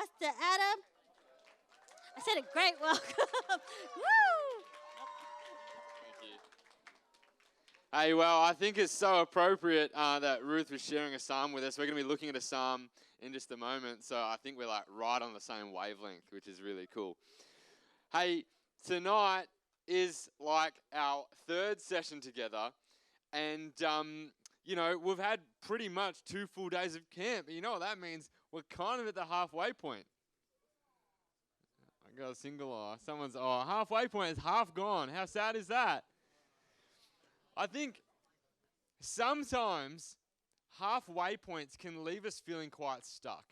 Pastor Adam. I said a great welcome. Woo! Thank you. Hey, well, I think it's so appropriate that Ruth was sharing a psalm with us. We're going to be looking at a psalm in just a moment, so I think we're like right on the same wavelength, which is really cool. Hey, tonight is like our third session together, and we've had pretty much 2 full days of camp. You know what that means? We're kind of at the halfway point. I got a single eye. Someone's, halfway point is half gone. How sad is that? I think sometimes halfway points can leave us feeling quite stuck,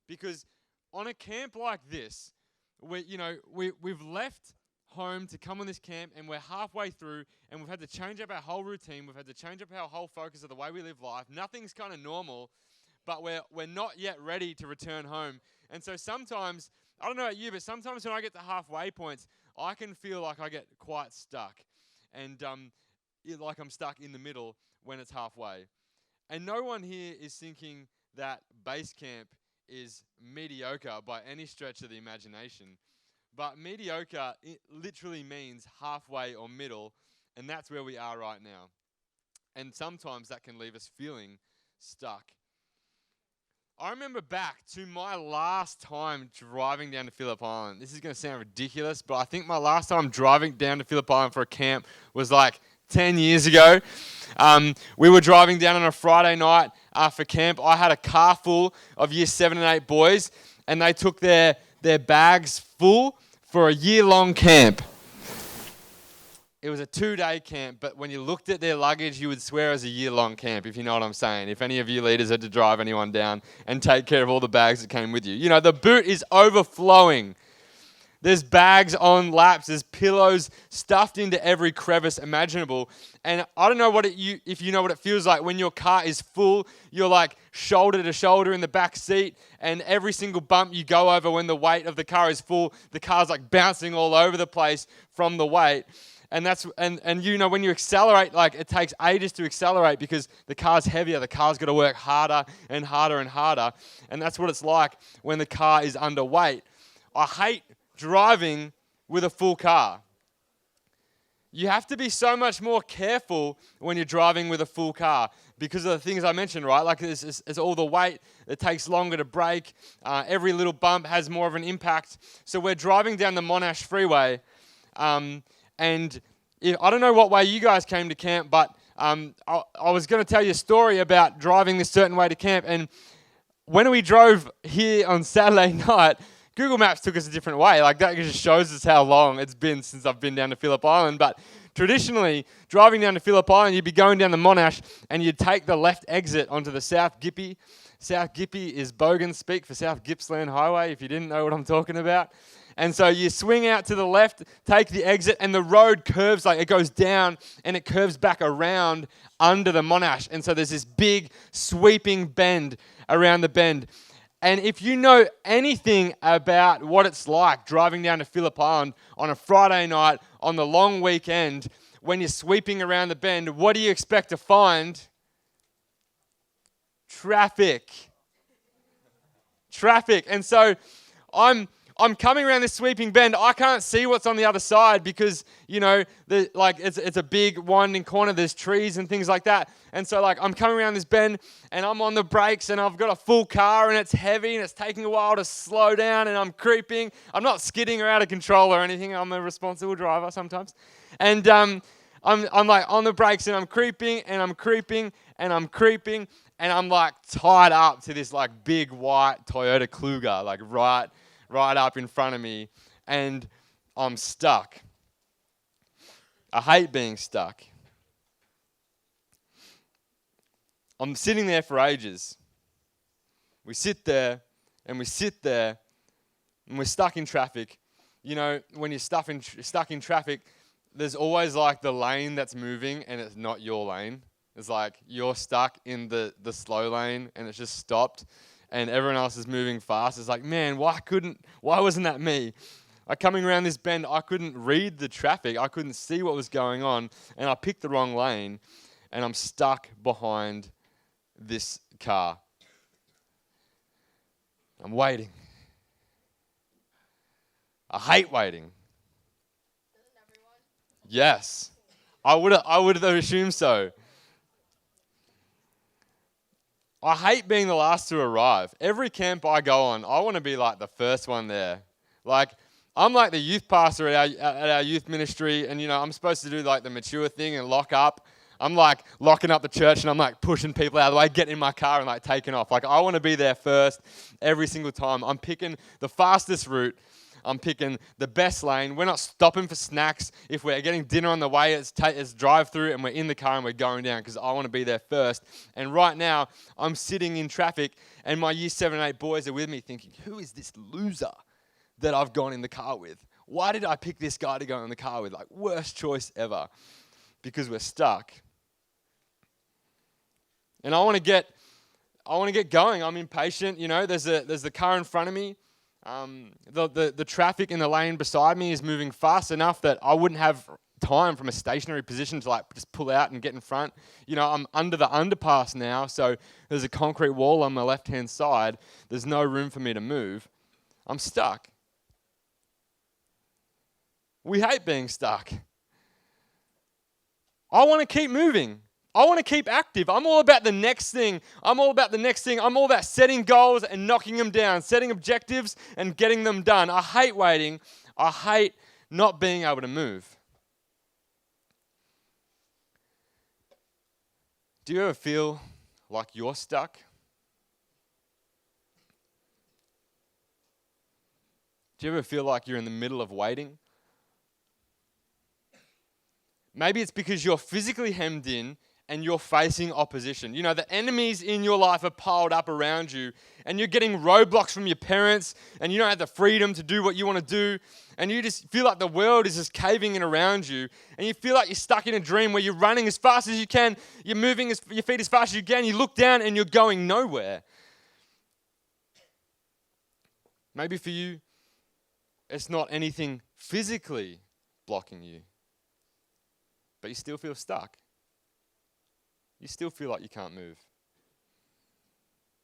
because on a camp like this, we've left home to come on this camp, and we're halfway through, and we've had to change up our whole routine. We've had to change up our whole focus of the way we live life. Nothing's kind of normal, but we're not yet ready to return home. And so sometimes, I don't know about you, but sometimes when I get to halfway points, I can feel like I get quite stuck, and like I'm stuck in the middle when it's halfway. And no one here is thinking that base camp is mediocre by any stretch of the imagination. But mediocre, it literally means halfway or middle, and that's where we are right now. And sometimes that can leave us feeling stuck. I remember back to my last time driving down to Phillip Island. This is going to sound ridiculous, but I think my last time driving down to Phillip Island for a camp was like 10 years ago. We were driving down on a Friday night for camp. I had a car full of year 7 and 8 boys, and they took their bags full for a year-long camp. It was a 2-day camp, but when you looked at their luggage, you would swear it was a year-long camp, if you know what I'm saying. If any of you leaders had to drive anyone down and take care of all the bags that came with you. You know, the boot is overflowing. There's bags on laps. There's pillows stuffed into every crevice imaginable. And I don't know if you know what it feels like when your car is full. You're like shoulder to shoulder in the back seat, and every single bump you go over when the weight of the car is full, the car's like bouncing all over the place from the weight. And when you accelerate, like it takes ages to accelerate because the car's heavier. The car's got to work harder and harder and harder. And that's what it's like when the car is underweight. I hate driving with a full car. You have to be so much more careful when you're driving with a full car because of the things I mentioned, right? Like it's all the weight. It takes longer to brake. Every little bump has more of an impact. So we're driving down the Monash Freeway, and I don't know what way you guys came to camp, but I was going to tell you a story about driving this certain way to camp. And when we drove here on Saturday night, Google Maps took us a different way. Like that just shows us how long it's been since I've been down to Phillip Island. But traditionally, driving down to Phillip Island, you'd be going down the Monash and you'd take the left exit onto the South Gippy. South Gippy is Bogan speak for South Gippsland Highway, if you didn't know what I'm talking about. And so you swing out to the left, take the exit, and the road curves, like it goes down and it curves back around under the Monash. And so there's this big sweeping bend around the bend. And if you know anything about what it's like driving down to Phillip Island on a Friday night on the long weekend, when you're sweeping around the bend, what do you expect to find? Traffic. And so I'm coming around this sweeping bend. I can't see what's on the other side because, it's a big winding corner. There's trees and things like that. And so, I'm coming around this bend and I'm on the brakes and I've got a full car and it's heavy and it's taking a while to slow down and I'm creeping. I'm not skidding or out of control or anything. I'm a responsible driver sometimes. And I'm like on the brakes and I'm creeping and I'm creeping and I'm creeping and I'm like tied up to this like big white Toyota Kluger, like right up in front of me, and I'm stuck. I hate being stuck. I'm sitting there for ages. We sit there, and we're stuck in traffic. You know, when you're stuck in traffic, there's always like the lane that's moving, and it's not your lane. It's like you're stuck in the slow lane, and it's just stopped. And everyone else is moving fast. It's like, man, why wasn't that me? Like coming around this bend, I couldn't read the traffic. I couldn't see what was going on. And I picked the wrong lane. And I'm stuck behind this car. I'm waiting. I hate waiting. Yes. I would have assumed so. I hate being the last to arrive. Every camp I go on, I want to be like the first one there. Like, I'm like the youth pastor at our youth ministry, and I'm supposed to do like the mature thing and lock up. I'm like locking up the church, and I'm like pushing people out of the way, getting in my car and like taking off. Like, I want to be there first every single time. I'm picking the fastest route. I'm picking the best lane. We're not stopping for snacks. If we're getting dinner on the way, it's drive through and we're in the car and we're going down because I want to be there first. And right now, I'm sitting in traffic and my year 7 and 8 boys are with me thinking, who is this loser that I've gone in the car with? Why did I pick this guy to go in the car with? Like, worst choice ever, because we're stuck. And I want to get going. I'm impatient. There's the car in front of me. The traffic in the lane beside me is moving fast enough that I wouldn't have time from a stationary position to like just pull out and get in front. I'm under the underpass now, so there's a concrete wall on my left-hand side. There's no room for me to move. I'm stuck. We hate being stuck. I want to keep moving. I want to keep active. I'm all about the next thing. I'm all about setting goals and knocking them down, setting objectives and getting them done. I hate waiting. I hate not being able to move. Do you ever feel like you're stuck? Do you ever feel like you're in the middle of waiting? Maybe it's because you're physically hemmed in and you're facing opposition. The enemies in your life are piled up around you, and you're getting roadblocks from your parents, and you don't have the freedom to do what you want to do, and you just feel like the world is just caving in around you, and you feel like you're stuck in a dream where you're running as fast as you can, you're moving your feet as fast as you can, you look down and you're going nowhere. Maybe for you, it's not anything physically blocking you, but you still feel stuck. You still feel like you can't move.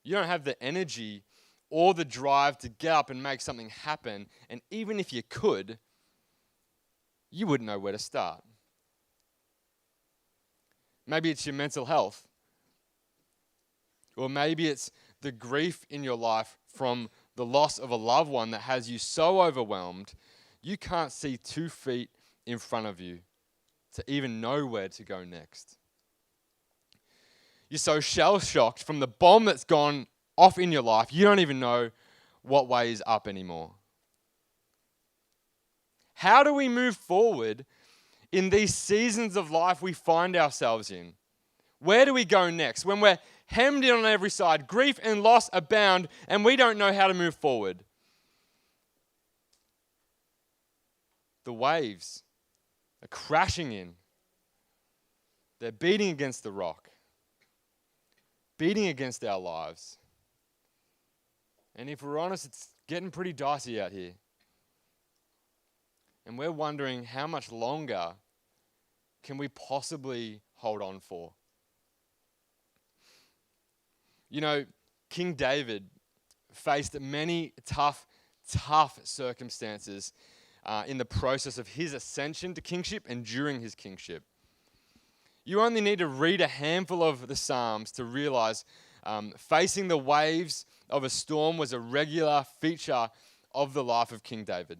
You don't have the energy or the drive to get up and make something happen. And even if you could, you wouldn't know where to start. Maybe it's your mental health. Or maybe it's the grief in your life from the loss of a loved one that has you so overwhelmed, you can't see 2 feet in front of you to even know where to go next. You're so shell-shocked from the bomb that's gone off in your life, you don't even know what way is up anymore. How do we move forward in these seasons of life we find ourselves in? Where do we go next? When we're hemmed in on every side, grief and loss abound, and we don't know how to move forward. The waves are crashing in. They're beating against the rock, beating against our lives. And if we're honest, it's getting pretty dicey out here. And we're wondering, how much longer can we possibly hold on for? King David faced many tough circumstances in the process of his ascension to kingship and during his kingship. You only need to read a handful of the Psalms to realize facing the waves of a storm was a regular feature of the life of King David.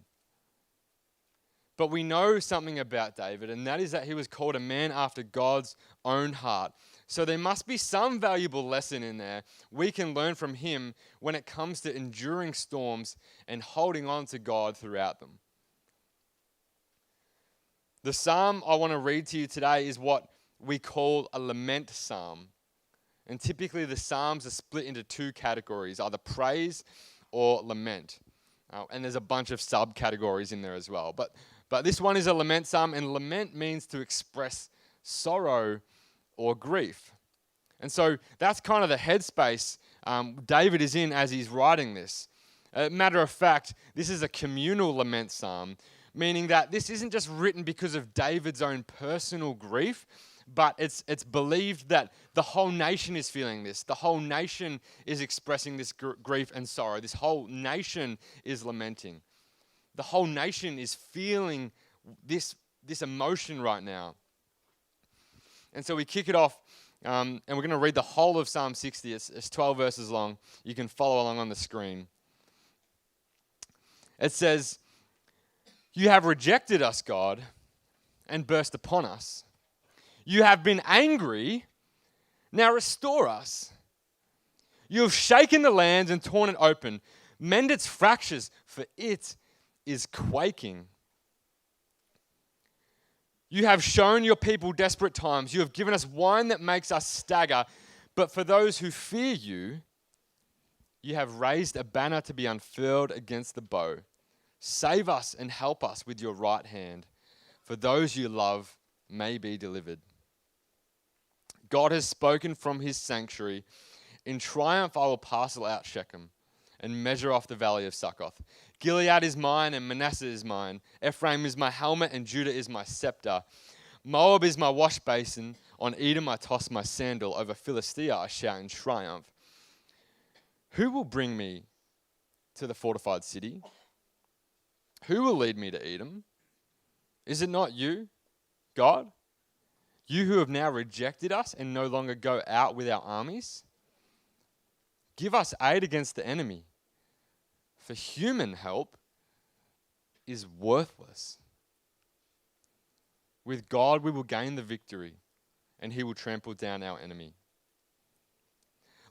But we know something about David, and that is that he was called a man after God's own heart. So there must be some valuable lesson in there we can learn from him when it comes to enduring storms and holding on to God throughout them. The psalm I want to read to you today is what we call a lament psalm. And typically the psalms are split into 2 categories, either praise or lament. And there's a bunch of subcategories in there as well. But this one is a lament psalm, and lament means to express sorrow or grief. And so that's kind of the headspace David is in as he's writing this. Matter of fact, this is a communal lament psalm, meaning that this isn't just written because of David's own personal grief, but it's believed that the whole nation is feeling this. The whole nation is expressing this grief and sorrow. This whole nation is lamenting. the whole nation is feeling this emotion right now. And so we kick it off, and we're going to read the whole of Psalm 60. It's 12 verses long. You can follow along on the screen. It says, "You have rejected us, God, and burst upon us. You have been angry, now restore us. You have shaken the land and torn it open. Mend its fractures, for it is quaking. You have shown your people desperate times. You have given us wine that makes us stagger. But for those who fear you, you have raised a banner to be unfurled against the bow. Save us and help us with your right hand, for those you love may be delivered." God has spoken from his sanctuary. In triumph I will parcel out Shechem and measure off the valley of Succoth. Gilead is mine and Manasseh is mine. Ephraim is my helmet and Judah is my scepter. Moab is my wash basin. On Edom I toss my sandal. Over Philistia I shout in triumph. Who will bring me to the fortified city? Who will lead me to Edom? Is it not you, God? You who have now rejected us and no longer go out with our armies? Give us aid against the enemy, for human help is worthless. With God we will gain the victory, and he will trample down our enemy.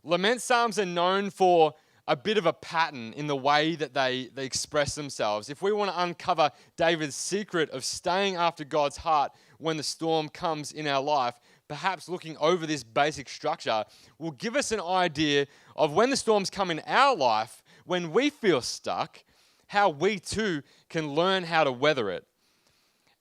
Lament psalms are known for a bit of a pattern in the way that they express themselves. If we want to uncover David's secret of staying after God's heart when the storm comes in our life, perhaps looking over this basic structure will give us an idea of when the storms come in our life, when we feel stuck, how we too can learn how to weather it.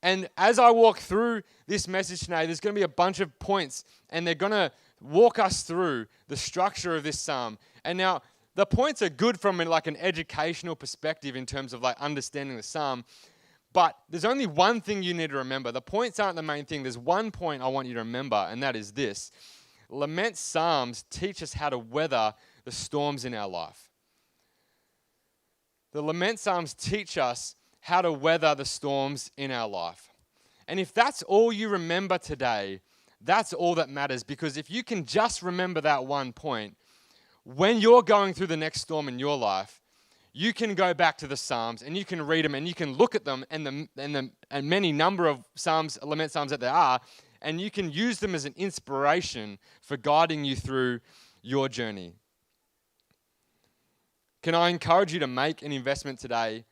And as I walk through this message today, there's going to be a bunch of points, and they're going to walk us through the structure of this psalm. And now, the points are good from like an educational perspective in terms of like understanding the psalm, but there's only one thing you need to remember. The points aren't the main thing. There's one point I want you to remember, and that is this. Lament psalms teach us how to weather the storms in our life. The lament psalms teach us how to weather the storms in our life. And if that's all you remember today, that's all that matters, because if you can just remember that one point, when you're going through the next storm in your life, you can go back to the Psalms and you can read them and you can look at them and many number of psalms, lament psalms that there are, and you can use them as an inspiration for guiding you through your journey. Can I encourage you to make an investment today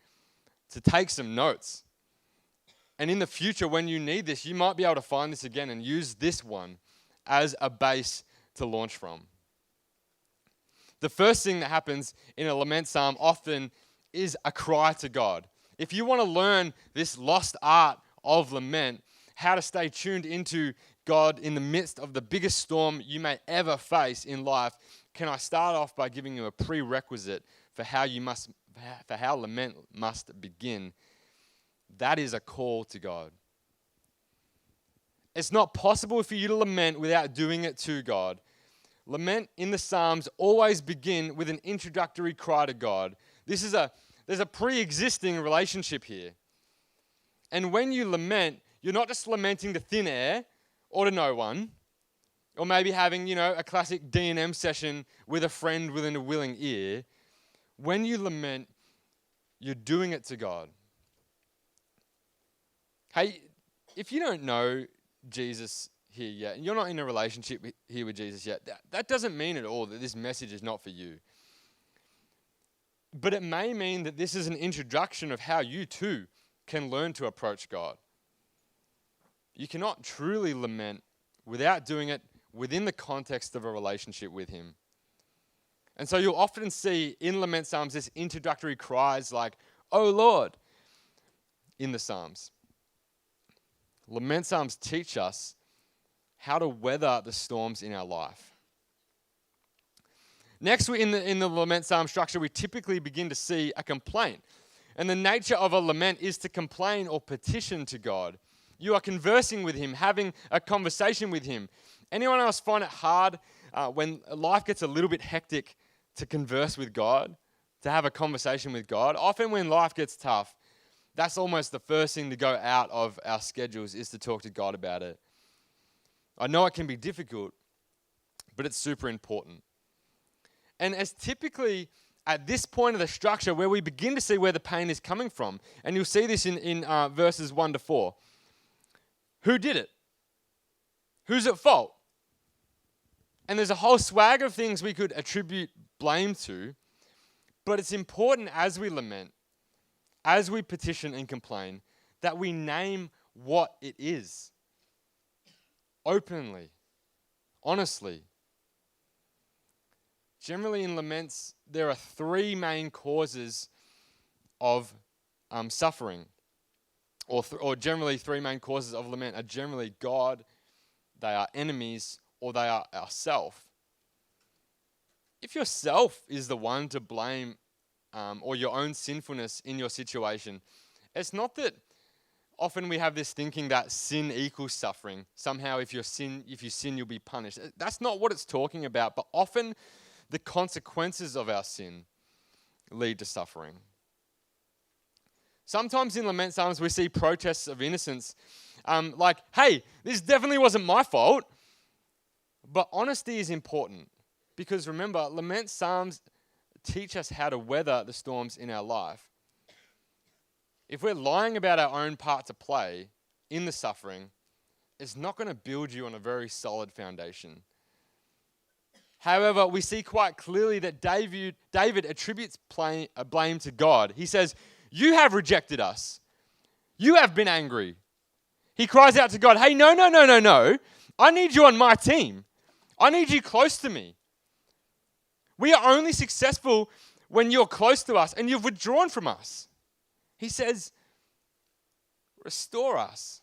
to take some notes? And in the future, when you need this, you might be able to find this again and use this one as a base to launch from. The first thing that happens in a lament psalm often is a cry to God. If you want to learn this lost art of lament, how to stay tuned into God in the midst of the biggest storm you may ever face in life, can I start off by giving you a prerequisite for how lament must begin? That is a call to God. It's not possible for you to lament without doing it to God. Lament in the Psalms always begin with an introductory cry to God. There's a pre-existing relationship here. And when you lament, you're not just lamenting to thin air or to no one, or maybe having, a classic D&M session with a friend within a willing ear. When you lament, you're doing it to God. Hey, if you don't know Jesus here yet, and you're not in a relationship here with Jesus yet, that doesn't mean at all that this message is not for you. But it may mean that this is an introduction of how you too can learn to approach God. You cannot truly lament without doing it within the context of a relationship with Him. And so you'll often see in lament psalms this introductory cries like, "Oh Lord," in the Psalms. Lament psalms teach us how to weather the storms in our life. Next, in the lament psalm structure, we typically begin to see a complaint. And the nature of a lament is to complain or petition to God. You are conversing with Him, having a conversation with Him. Anyone else find it hard when life gets a little bit hectic to converse with God, to have a conversation with God? Often when life gets tough, that's almost the first thing to go out of our schedules, is to talk to God about it. I know it can be difficult, but it's super important. And as typically at this point of the structure where we begin to see where the pain is coming from, and you'll see this in verses 1 to 4. Who did it? Who's at fault? And there's a whole swag of things we could attribute blame to, but it's important as we lament, as we petition and complain, that we name what it is. Openly, honestly. Generally in laments, there are three main causes of suffering, or generally three main causes of lament are generally God, they are enemies, or they are ourself. If yourself is the one to blame, or your own sinfulness in your situation, it's not that often we have this thinking that sin equals suffering. Somehow if you sin, you'll be punished. That's not what it's talking about, but often the consequences of our sin lead to suffering. Sometimes in lament psalms we see protests of innocence, like, hey, this definitely wasn't my fault. But honesty is important because remember, lament psalms teach us how to weather the storms in our life. If we're lying about our own part to play in the suffering, it's not going to build you on a very solid foundation. However, we see quite clearly that David attributes blame to God. He says, you have rejected us. You have been angry. He cries out to God, hey, no. I need you on my team. I need you close to me. We are only successful when you're close to us and you've withdrawn from us. He says, restore us.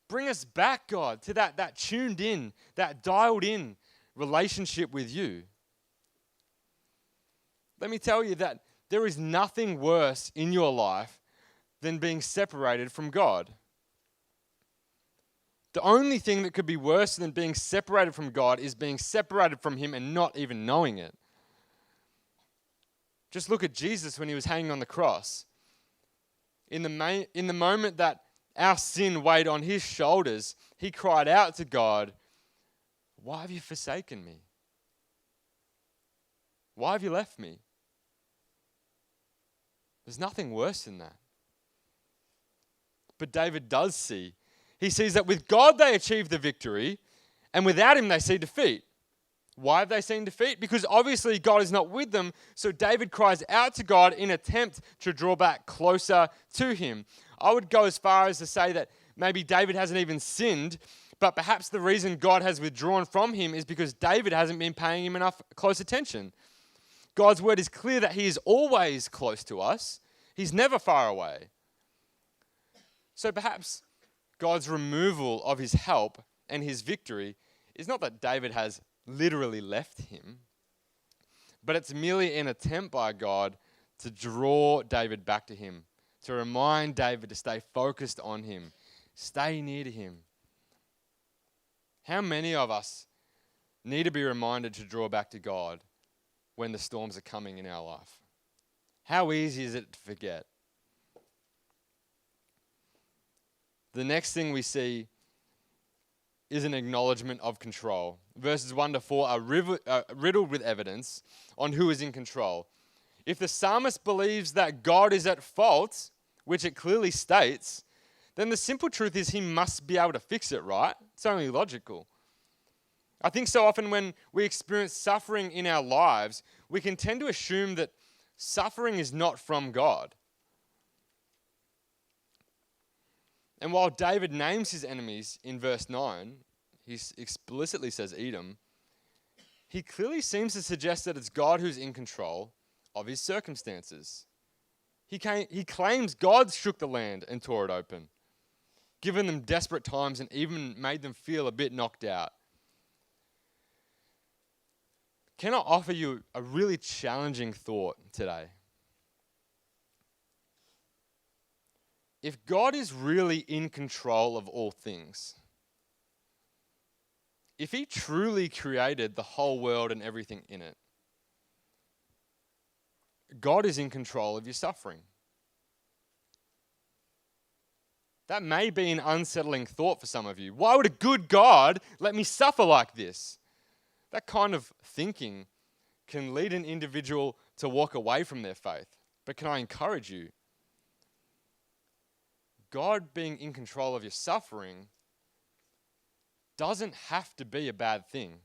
Bring us back, God, to that tuned in, that dialed in relationship with you. Let me tell you that there is nothing worse in your life than being separated from God. The only thing that could be worse than being separated from God is being separated from Him and not even knowing it. Just look at Jesus when He was hanging on the cross. In the moment that our sin weighed on His shoulders, He cried out to God, why have you forsaken me? Why have you left me? There's nothing worse than that. But David does see. He sees that with God they achieve the victory, and without Him they see defeat. Why have they seen defeat? Because obviously God is not with them, so David cries out to God in attempt to draw back closer to Him. I would go as far as to say that maybe David hasn't even sinned, but perhaps the reason God has withdrawn from him is because David hasn't been paying him enough close attention. God's word is clear that He is always close to us. He's never far away. So perhaps God's removal of His help and His victory is not that David has literally left Him, but it's merely an attempt by God to draw David back to Him, to remind David to stay focused on Him, stay near to Him. How many of us need to be reminded to draw back to God when the storms are coming in our life? How easy is it to forget? The next thing we see is an acknowledgement of control. Verses 1 to 4 are riddled with evidence on who is in control. If the psalmist believes that God is at fault, which it clearly states, then the simple truth is he must be able to fix it, right? It's only logical. I think so often when we experience suffering in our lives, we can tend to assume that suffering is not from God. And while David names his enemies in verse 9, he explicitly says Edom, he clearly seems to suggest that it's God who's in control of his circumstances. He claims God shook the land and tore it open, given them desperate times and even made them feel a bit knocked out. Can I offer you a really challenging thought today? If God is really in control of all things, if He truly created the whole world and everything in it, God is in control of your suffering. That may be an unsettling thought for some of you. Why would a good God let me suffer like this? That kind of thinking can lead an individual to walk away from their faith. But can I encourage you? God being in control of your suffering doesn't have to be a bad thing.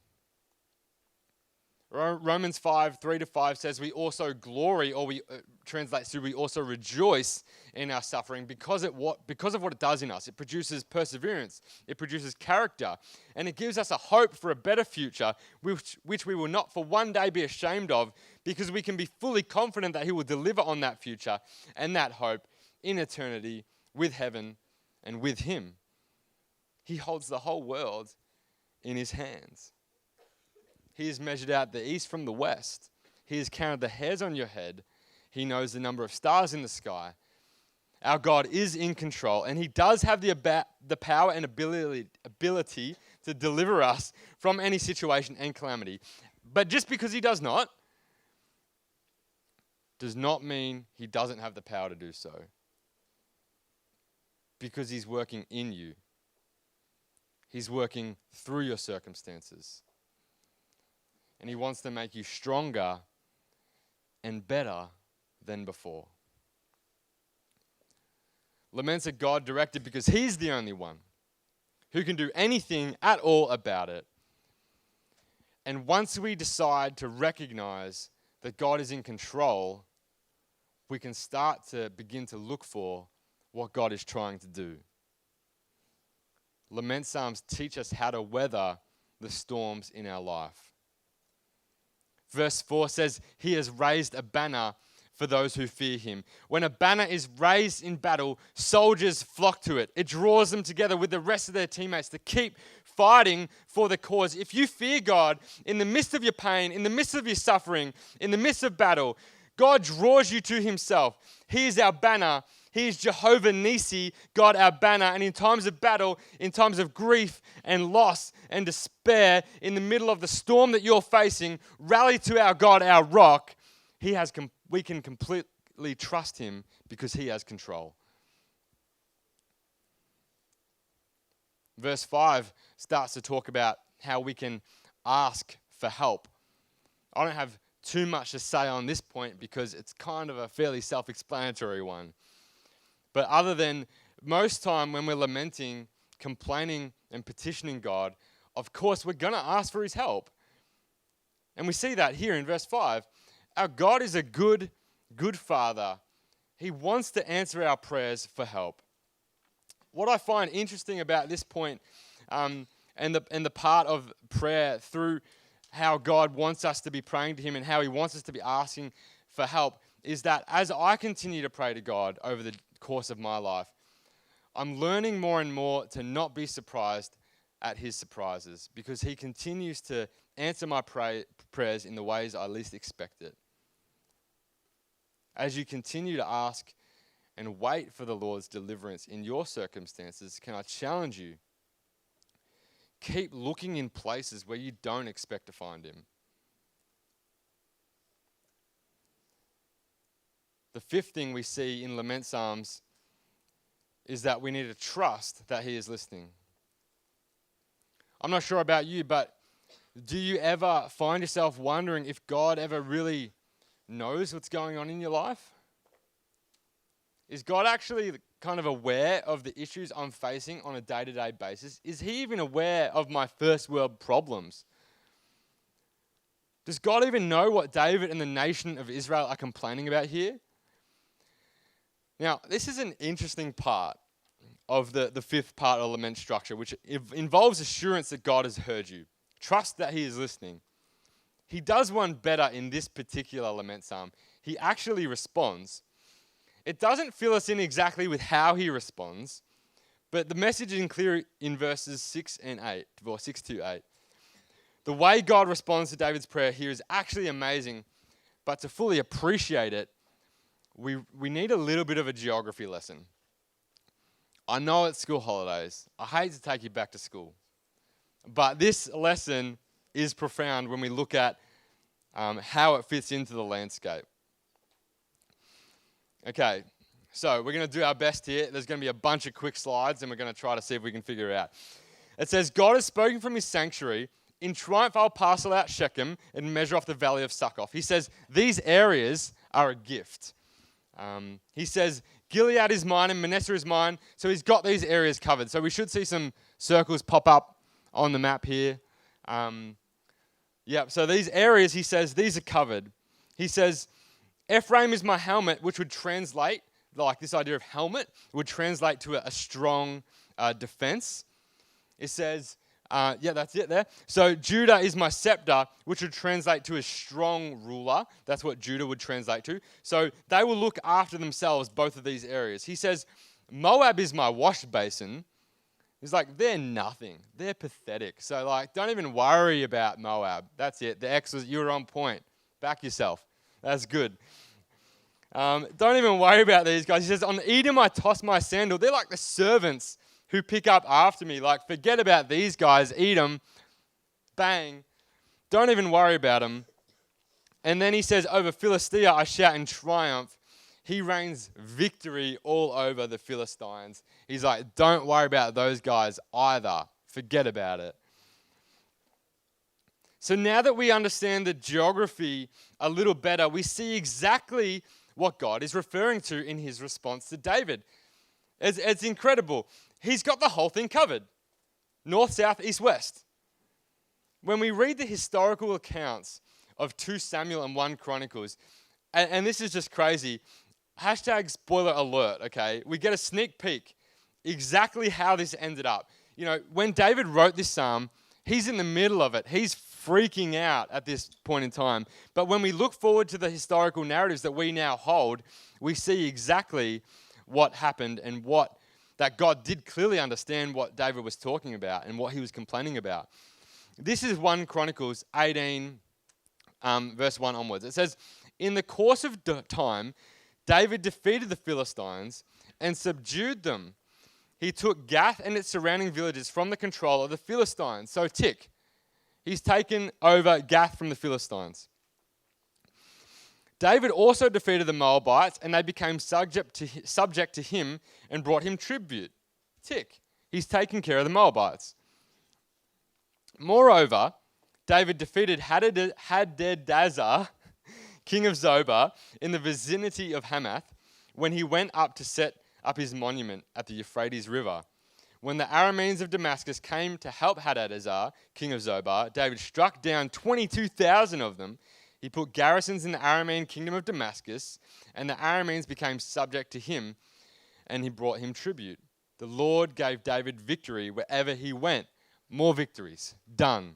Romans 5:3-5 says we also glory, or we translates to we also rejoice in our suffering because of what it does in us. It produces perseverance, it produces character, and it gives us a hope for a better future, which we will not for one day be ashamed of, because we can be fully confident that He will deliver on that future and that hope in eternity with heaven and with Him. He holds the whole world in His hands. He has measured out the east from the west. He has counted the hairs on your head. He knows the number of stars in the sky. Our God is in control, and He does have the power and ability to deliver us from any situation and calamity. But just because He does not mean He doesn't have the power to do so. Because He's working in you. He's working through your circumstances. And He wants to make you stronger and better than before. Laments are God directed because He's the only one who can do anything at all about it. And once we decide to recognize that God is in control, we can start to begin to look for what God is trying to do. Lament Psalms teach us how to weather the storms in our life. Verse 4 says, He has raised a banner for those who fear Him. When a banner is raised in battle, soldiers flock to it. It draws them together with the rest of their teammates to keep fighting for the cause. If you fear God in the midst of your pain, in the midst of your suffering, in the midst of battle, God draws you to Himself. He is our banner. He is Jehovah Nissi, God our banner. And in times of battle, in times of grief and loss and despair, in the middle of the storm that you're facing, rally to our God, our rock. We can completely trust Him because He has control. Verse 5 starts to talk about how we can ask for help. I don't have too much to say on this point because it's kind of a fairly self-explanatory one. But other than most time when we're lamenting, complaining, and petitioning God, of course we're going to ask for His help. And we see that here in verse 5. Our God is a good Father. He wants to answer our prayers for help. What I find interesting about this point and the part of prayer through how God wants us to be praying to Him and how He wants us to be asking for help is that as I continue to pray to God over the course of my life, I'm learning more and more to not be surprised at His surprises because He continues to answer my prayers in the ways I least expect it. As you continue to ask and wait for the Lord's deliverance in your circumstances, can I challenge you? Keep looking in places where you don't expect to find Him. The fifth thing we see in Lament Psalms is that we need to trust that He is listening. I'm not sure about you, but do you ever find yourself wondering if God ever really knows what's going on in your life? Is God actually kind of aware of the issues I'm facing on a day-to-day basis? Is He even aware of my first world problems? Does God even know what David and the nation of Israel are complaining about here? Now, this is an interesting part of the fifth part of lament structure, which involves assurance that God has heard you. Trust that He is listening. He does one better in this particular lament psalm. He actually responds. It doesn't fill us in exactly with how He responds, but the message is clear in verses 6 and 8, or 6 to 8. The way God responds to David's prayer here is actually amazing, but to fully appreciate it, we need a little bit of a geography lesson. I know it's school holidays. I hate to take you back to school. But this lesson is profound when we look at how it fits into the landscape. Okay, So we're going to do our best here. There's going to be a bunch of quick slides, and we're going to try to see if we can figure it out. It says, God has spoken from his sanctuary. In triumph, I'll parcel out Shechem and measure off the valley of Succoth. He says, these areas are a gift. He says, Gilead is mine and Manasseh is mine. So he's got these areas covered. So we should see some circles pop up on the map here. So these areas, he says, these are covered. He says, Ephraim is my helmet, which would translate, like this idea of helmet, would translate to a strong defense. It says, that's it there. So Judah is my scepter, which would translate to a strong ruler. That's what Judah would translate to. So they will look after themselves, both of these areas. He says, Moab is my wash basin. He's like, they're nothing. They're pathetic. So don't even worry about Moab. That's it. The X was, you were on point. Back yourself. That's good. Don't even worry about these guys. He says, on Edom I toss my sandal. They're like the servants who pick up after me. Forget about these guys. Edom, bang. Don't even worry about them. And then he says, over Philistia I shout in triumph. He reigns victory all over the Philistines. He's like, don't worry about those guys either. Forget about it. So now that we understand the geography a little better, we see exactly what God is referring to in his response to David. It's incredible. He's got the whole thing covered. North, south, east, west. When we read the historical accounts of 2 Samuel and 1 Chronicles, and this is just crazy, hashtag spoiler alert, okay? We get a sneak peek exactly how this ended up. You know, when David wrote this psalm, he's in the middle of it. He's freaking out at this point in time. But when we look forward to the historical narratives that we now hold, we see exactly what happened and that God did clearly understand what David was talking about and what he was complaining about. This is 1 Chronicles 18, verse 1 onwards. It says, in the course of time, David defeated the Philistines and subdued them. He took Gath and its surrounding villages from the control of the Philistines. So tick. He's taken over Gath from the Philistines. David also defeated the Moabites, and they became subject to him and brought him tribute. Tick. He's taken care of the Moabites. Moreover, David defeated Hadadezer, king of Zobah, in the vicinity of Hamath, when he went up to set up his monument at the Euphrates River. When the Arameans of Damascus came to help Hadadezer, king of Zobah, David struck down 22,000 of them. He put garrisons in the Aramean kingdom of Damascus, and the Arameans became subject to him, and he brought him tribute. The Lord gave David victory wherever he went. More victories. Done.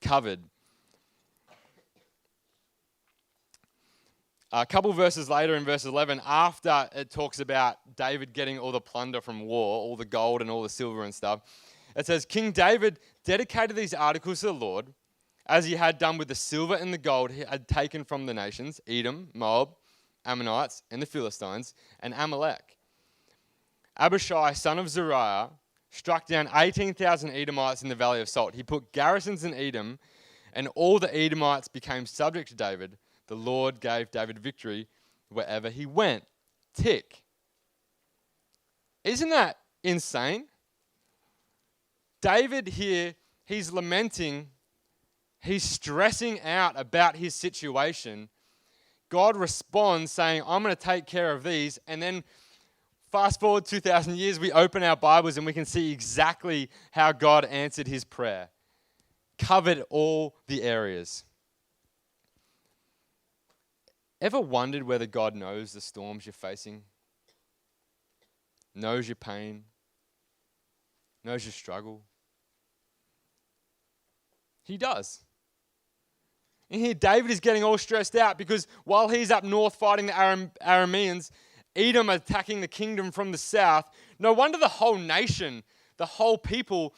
Covered. A couple verses later in verse 11, after it talks about David getting all the plunder from war, all the gold and all the silver and stuff, it says, King David dedicated these articles to the Lord, as he had done with the silver and the gold he had taken from the nations, Edom, Moab, Ammonites, and the Philistines, and Amalek. Abishai, son of Zeruiah, struck down 18,000 Edomites in the Valley of Salt. He put garrisons in Edom, and all the Edomites became subject to David. The Lord gave David victory wherever he went. Tick. Isn't that insane? David here, he's lamenting, he's stressing out about his situation. God responds saying, I'm going to take care of these. And then fast forward 2,000 years, we open our Bibles and we can see exactly how God answered his prayer. Covered all the areas. Ever wondered whether God knows the storms you're facing? Knows your pain? Knows your struggle? He does. And here David is getting all stressed out because while he's up north fighting the Arameans, Edom attacking the kingdom from the south, no wonder the whole nation, the whole people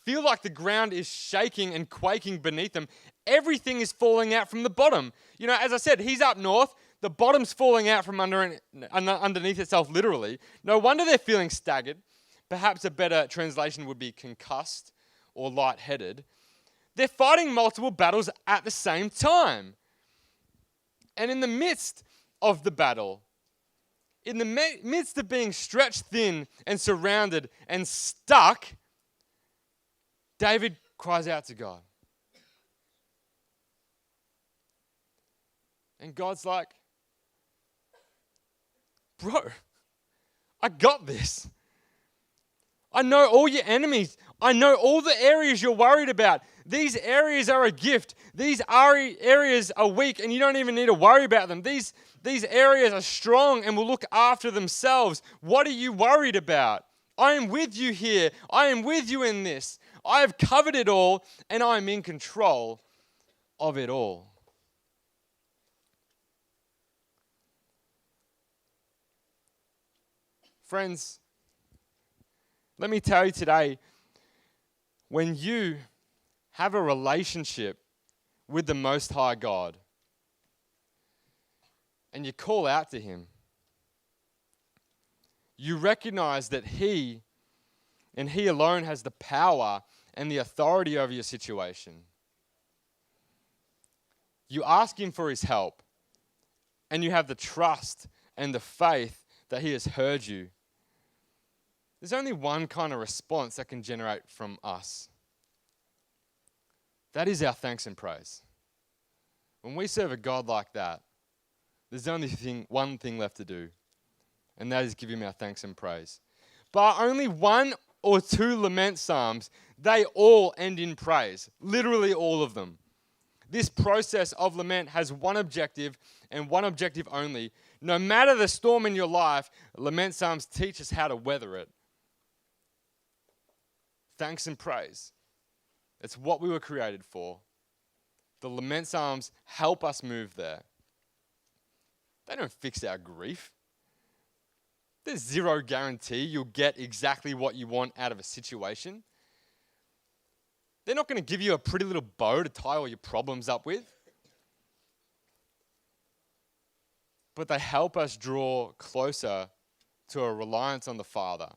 feel like the ground is shaking and quaking beneath them. Everything is falling out from the bottom. You know, as I said, he's up north. The bottom's falling out from underneath itself, literally. No wonder they're feeling staggered. Perhaps a better translation would be concussed or lightheaded. They're fighting multiple battles at the same time. And in the midst of the battle, in the midst of being stretched thin and surrounded and stuck, David cries out to God. And God's like, bro, I got this. I know all your enemies. I know all the areas you're worried about. These areas are a gift. These areas are weak and you don't even need to worry about them. These areas are strong and will look after themselves. What are you worried about? I am with you here. I am with you in this. I have covered it all and I am in control of it all. Friends, let me tell you today, when you have a relationship with the Most High God and you call out to Him, you recognize that He and He alone has the power and the authority over your situation. You ask Him for His help and you have the trust and the faith that He has heard you. There's only one kind of response that can generate from us. That is our thanks and praise. When we serve a God like that, there's only one thing left to do, and that is give Him our thanks and praise. But only one or two lament psalms, they all end in praise. Literally all of them. This process of lament has one objective and one objective only. No matter the storm in your life, lament psalms teach us how to weather it. Thanks and praise. It's what we were created for. The lament psalms help us move there. They don't fix our grief. There's zero guarantee you'll get exactly what you want out of a situation. They're not going to give you a pretty little bow to tie all your problems up with. But they help us draw closer to a reliance on the Father.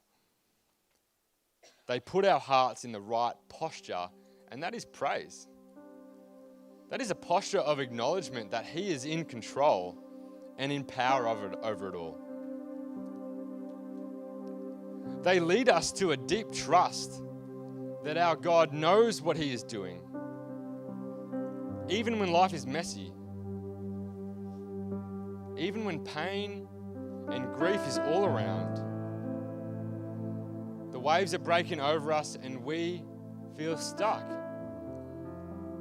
They put our hearts in the right posture, and that is praise. That is a posture of acknowledgement that He is in control and in power over it all. They lead us to a deep trust that our God knows what He is doing, even when life is messy, even when pain and grief is all around. The waves are breaking over us and we feel stuck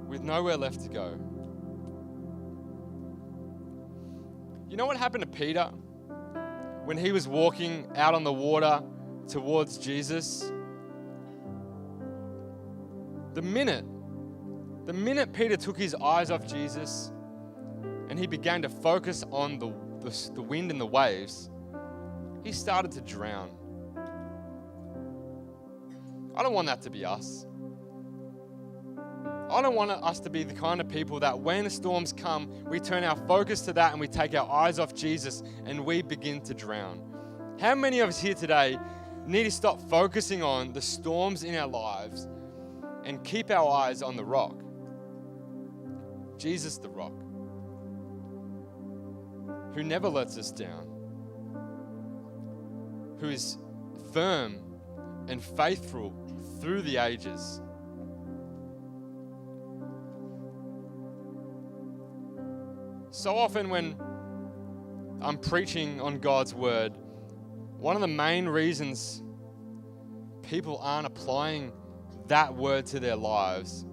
with nowhere left to go. You know what happened to Peter when he was walking out on the water towards Jesus? The minute Peter took his eyes off Jesus and he began to focus on the wind and the waves, he started to drown. I don't want that to be us. I don't want us to be the kind of people that when storms come, we turn our focus to that and we take our eyes off Jesus and we begin to drown. How many of us here today need to stop focusing on the storms in our lives and keep our eyes on the rock? Jesus the rock, who never lets us down, who is firm and faithful through the ages. So often when I'm preaching on God's word, one of the main reasons people aren't applying that word to their lives,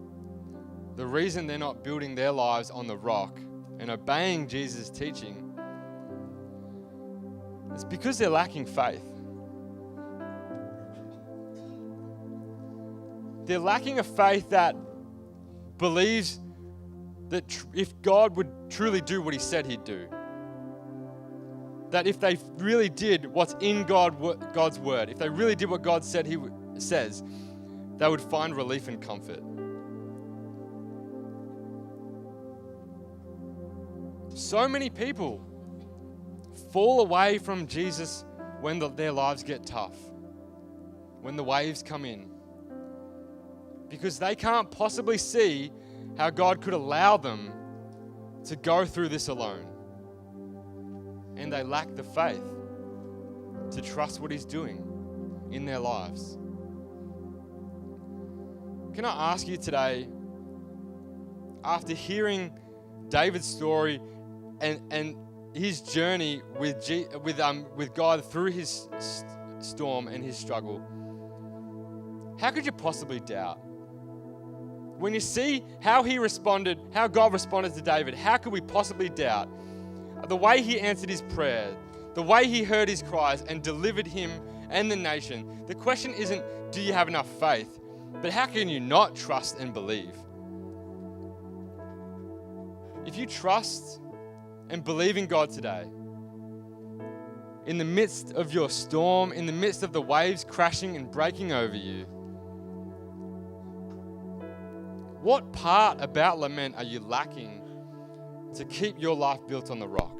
the reason they're not building their lives on the rock and obeying Jesus' teaching, is because they're lacking faith. They're lacking a faith that believes that if God would truly do what He said He'd do, that if they really did what's in God's word, if they really did what God said He says, they would find relief and comfort. So many people fall away from Jesus when their lives get tough, when the waves come in, because they can't possibly see how God could allow them to go through this alone. And they lack the faith. to trust what He's doing in their lives. Can I ask you today, after hearing David's story and his journey with God through his storm and his struggle, how could you possibly doubt? When you see how God responded to David, how could we possibly doubt? The way he answered his prayer, the way he heard his cries and delivered him and the nation. The question isn't, do you have enough faith? But how can you not trust and believe? If you trust and believe in God today, in the midst of your storm, in the midst of the waves crashing and breaking over you, what part about lament are you lacking to keep your life built on the rock?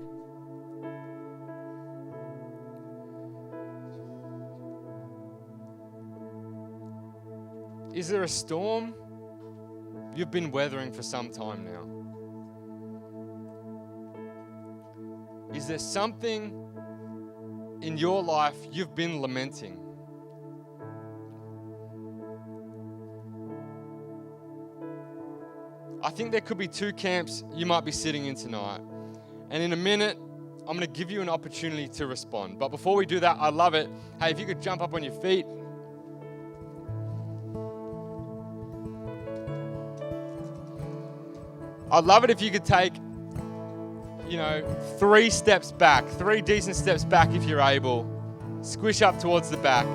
Is there a storm you've been weathering for some time now? Is there something in your life you've been lamenting? I think there could be two camps you might be sitting in tonight. And in a minute, I'm going to give you an opportunity to respond. But before we do that, I love it. Hey, if you could jump up on your feet. I'd love it if you could take, 3 steps back, 3 decent steps back if you're able. Squish up towards the back.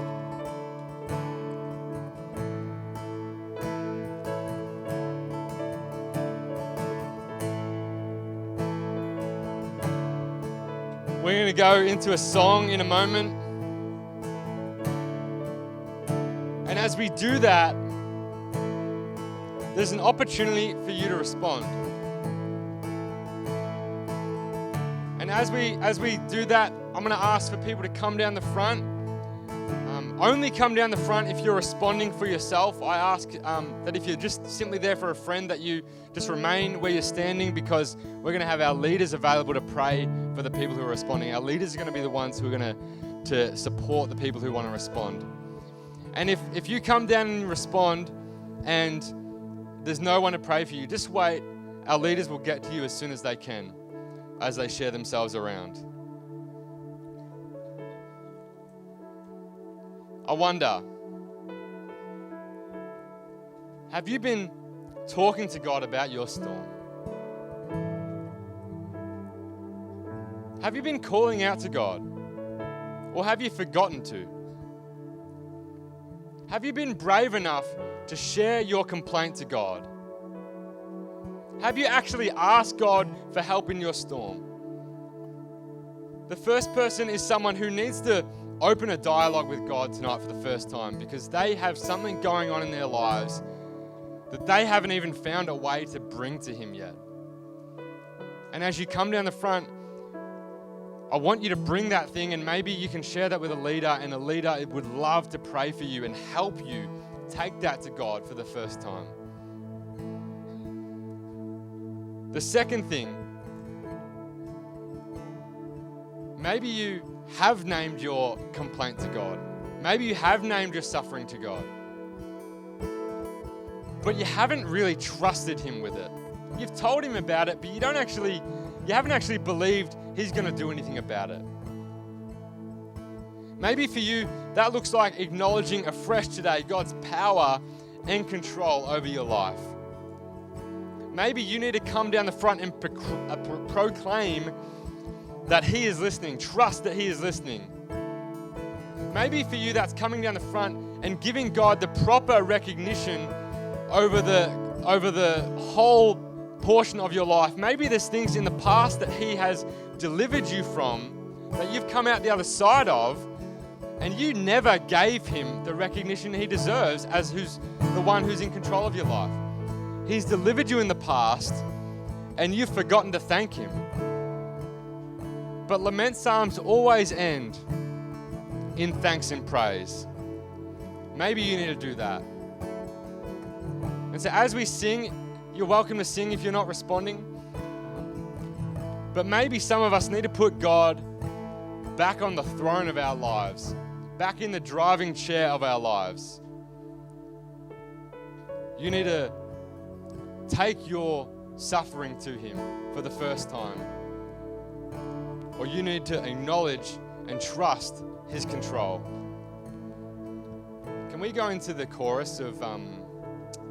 We're going to go into a song in a moment. And as we do that, there's an opportunity for you to respond. And as we do that, I'm going to ask for people to come down the front. Only come down the front if you're responding for yourself. I ask that if you're just simply there for a friend, that you just remain where you're standing, because we're going to have our leaders available to pray for the people who are responding. Our leaders are going to be the ones who are going to support the people who want to respond. And if you come down and respond and there's no one to pray for you, just wait. Our leaders will get to you as soon as they can, as they share themselves around. I wonder, have you been talking to God about your storm? Have you been calling out to God? Or have you forgotten to? Have you been brave enough to share your complaint to God? Have you actually asked God for help in your storm? The first person is someone who needs to open a dialogue with God tonight for the first time, because they have something going on in their lives that they haven't even found a way to bring to Him yet. And as you come down the front, I want you to bring that thing, and maybe you can share that with a leader, and a leader would love to pray for you and help you take that to God for the first time. The second thing, maybe you have named your complaint to God. Maybe you have named your suffering to God. But you haven't really trusted Him with it. You've told Him about it, but you haven't actually believed He's going to do anything about it. Maybe for you, that looks like acknowledging afresh today God's power and control over your life. Maybe you need to come down the front and proclaim that He is listening. Trust that He is listening. Maybe for you, that's coming down the front and giving God the proper recognition over the whole portion of your life. Maybe there's things in the past that He has delivered you from, that you've come out the other side of, and you never gave Him the recognition He deserves as the one who's in control of your life. He's delivered you in the past, and you've forgotten to thank Him. But lament psalms always end in thanks and praise. Maybe you need to do that. And so as we sing, you're welcome to sing if you're not responding. But maybe some of us need to put God back on the throne of our lives, back in the driving chair of our lives. You need to take your suffering to Him for the first time. Or you need to acknowledge and trust His control. Can we go into the chorus of